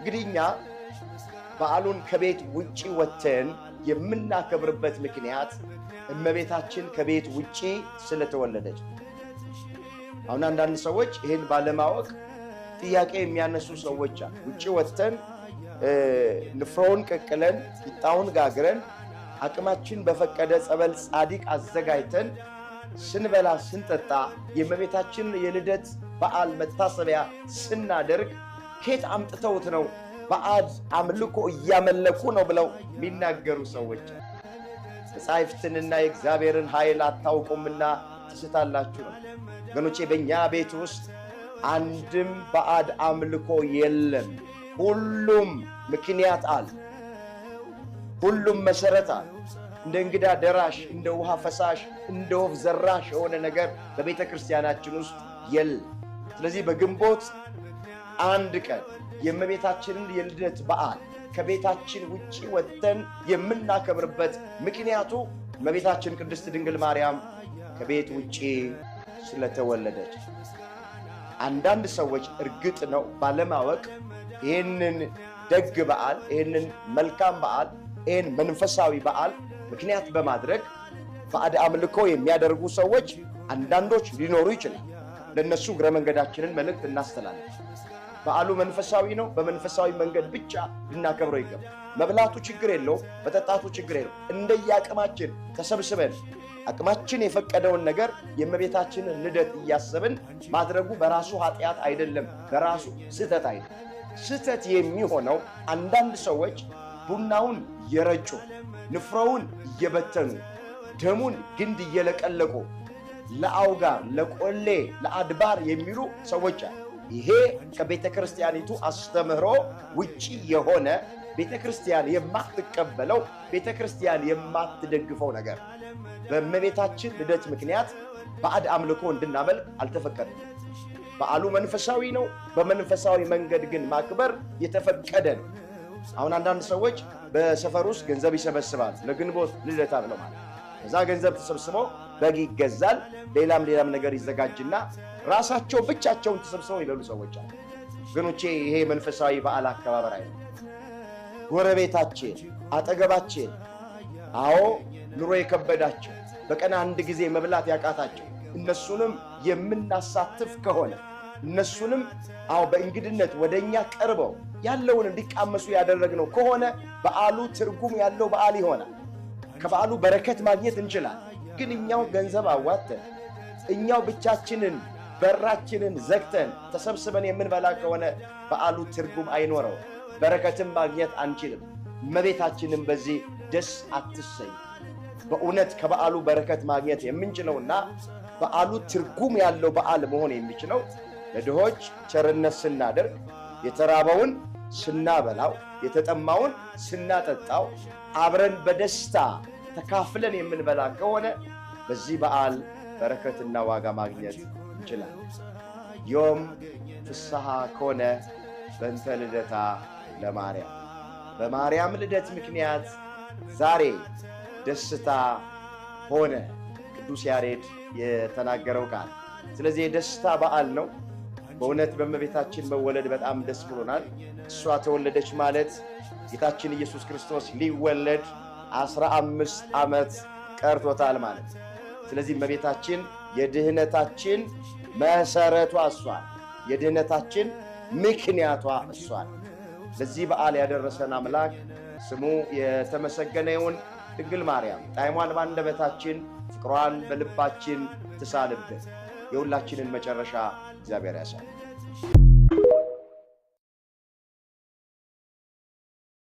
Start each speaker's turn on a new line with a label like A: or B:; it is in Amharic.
A: እንግዲህኛ በዓሉን ከቤት ውጪ ወጥተን የምናከብርበት ምክንያት እመቤታችን ከቤት ውጪ ስለተወለደች። አሁን አንዳንድ ሰዎች ይሄን ባለማወቅ ጥያቄ የሚያነሱ ሰዎች አሉ። ውጪ ወጥተን ንፍሮውን ቀቅለን ቂጣውን ጋግረን አቅማችን በፈቀደ ጸበል ጻድቅ አዘጋጅተን ስንበላ ስንጠጣ የእመቤታችን የልደት በዓል መታሰቢያ ስናደርግ ከየት አምጥተውት ነው ባዕድ አምልኮ እያመለኩ ነው ብለው የሚናገሩ ሰዎች መጻሕፍትንና የእግዚአብሔርን ኃይል አታውቁምና ትስታላችሁ ነው። ወገኖቼ በእኛ ቤት ውስጥ አንድም ባዕድ አምልኮ የለም። ሁሉም ምክንያት አለ። ሁሉም መሰረት አለ። እንደ እንግዳ ደራሽ፣ እንደ ውሃ ፈሳሽ፣ እንደ ወፍ ዘራሽ የሆነ ነገር በቤተ ክርስቲያናችን ውስጥ የለም። ስለዚህ በግንቦት አንድ ቀን የእመቤታችንን የልደት በዓል ከቤታችን ውጪ ወጥተን የምናከብርበት ምክንያቱ እመቤታችን ቅድስት ድንግል ማርያም ከቤት ውጪ ስለተወለደች። አንዳንድ ሰዎች እርግጥ ነው ባለማወቅ ይህንን ደግ በዓል፣ ይህንን መልካም በዓል፣ ይህን መንፈሳዊ በዓል ምክንያት በማድረግ ባዕድ አምልኮ የሚያደርጉ ሰዎች አንዳንዶች ሊኖሩ ይችላል። ለነሱ እግረ መንገዳችንን መልእክት እናስተላልፍ። በዓሉ መንፈሳዊ ነው። በመንፈሳዊ መንገድ ብቻ ልናከብረው ይገባል። መብላቱ ችግር የለው፣ መጠጣቱ ችግር የለው። እንደየአቅማችን ተሰብስበን አቅማችን የፈቀደውን ነገር የእመቤታችንን ልደት እያሰብን ማድረጉ በራሱ ኃጢአት አይደለም፣ በራሱ ስህተት አይደለም። ስህተት የሚሆነው አንዳንድ ሰዎች ቡናውን እየረጩ ንፍሮውን እየበተኑ ደሙን ግንድ እየለቀለቁ ለአውጋር፣ ለቆሌ፣ ለአድባር የሚሉ ሰዎች አሉ። ይሄ ከቤተ ክርስቲያኒቱ አስተምህሮ ውጪ የሆነ ቤተ ክርስቲያን የማትቀበለው ቤተ ክርስቲያን የማትደግፈው ነገር። በእመቤታችን ልደት ምክንያት ባዕድ አምልኮ እንድናመልክ አልተፈቀደም። በዓሉ መንፈሳዊ ነው። በመንፈሳዊ መንገድ ግን ማክበር የተፈቀደ ነው። አሁን አንዳንድ ሰዎች በሰፈር ውስጥ ገንዘብ ይሰበስባል ለግንቦት ልደታ ብለው ማለት ከዛ ገንዘብ ተሰብስበው በግ ይገዛል፣ ሌላም ነገር ይዘጋጅና ራሳቸው ብቻቸውን ተሰብስበው ይበሉ ሰዎች አሉ። ወገኖቼ ይሄ መንፈሳዊ በዓል አከባበር አይደለም። ጎረቤታችን፣ አጠገባችን አዎ ኑሮ የከበዳቸው በቀን አንድ ጊዜ መብላት ያቃታቸው እነሱንም የምናሳትፍ ከሆነ እነሱንም አዎ በእንግድነት ወደኛ ቀርበው ያለውን እንዲቃመሱ ያደረግነው ከሆነ በዓሉ ትርጉም ያለው በዓል ይሆናል። ከበዓሉ በረከት ማግኘት እንችላለን። ግን እኛው ገንዘብ አዋተን እኛው ብቻችንን በራችንን ዘግተን ተሰብስበን የምንበላ ከሆነ በዓሉ ትርጉም አይኖረው፣ በረከትም ማግኘት አንችልም። እመቤታችንም በዚህ ደስ አትሰኝ። በእውነት ከበዓሉ በረከት ማግኘት የምንችለውና በዓሉ ትርጉም ያለው በዓል መሆን የሚችለው ለድሆች ቸርነት ስናደርግ፣ የተራበውን ስናበላው፣ የተጠማውን ስናጠጣው፣ አብረን በደስታ ተካፍለን የምንበላ ከሆነ በዚህ በዓል በረከትና ዋጋ ማግኘት እንችላለን። ዮም ፍስሐ ኮነ በእንተ ልደታ ለማርያም። በማርያም ልደት ምክንያት ዛሬ ደስታ ሆነ፣ ቅዱስ ያሬድ የተናገረው ቃል። ስለዚህ የደስታ በዓል ነው። በእውነት በእመቤታችን መወለድ በጣም ደስ ብሎናል። እሷ ተወለደች ማለት ጌታችን ኢየሱስ ክርስቶስ ሊወለድ 15 ዓመት ቀርቶታል ማለት። ስለዚህ እመቤታችን የድህነታችን መሰረቷ እሷ፣ የድህነታችን ምክንያቷ እሷ። ለዚህ በዓል ያደረሰን አምላክ ስሙ የተመሰገነ ይሁን። ድንግል ማርያም ጣዕሟን በአንደበታችን ፍቅሯን በልባችን ትሳልብን። የሁላችንን መጨረሻ እግዚአብሔር ያሳል።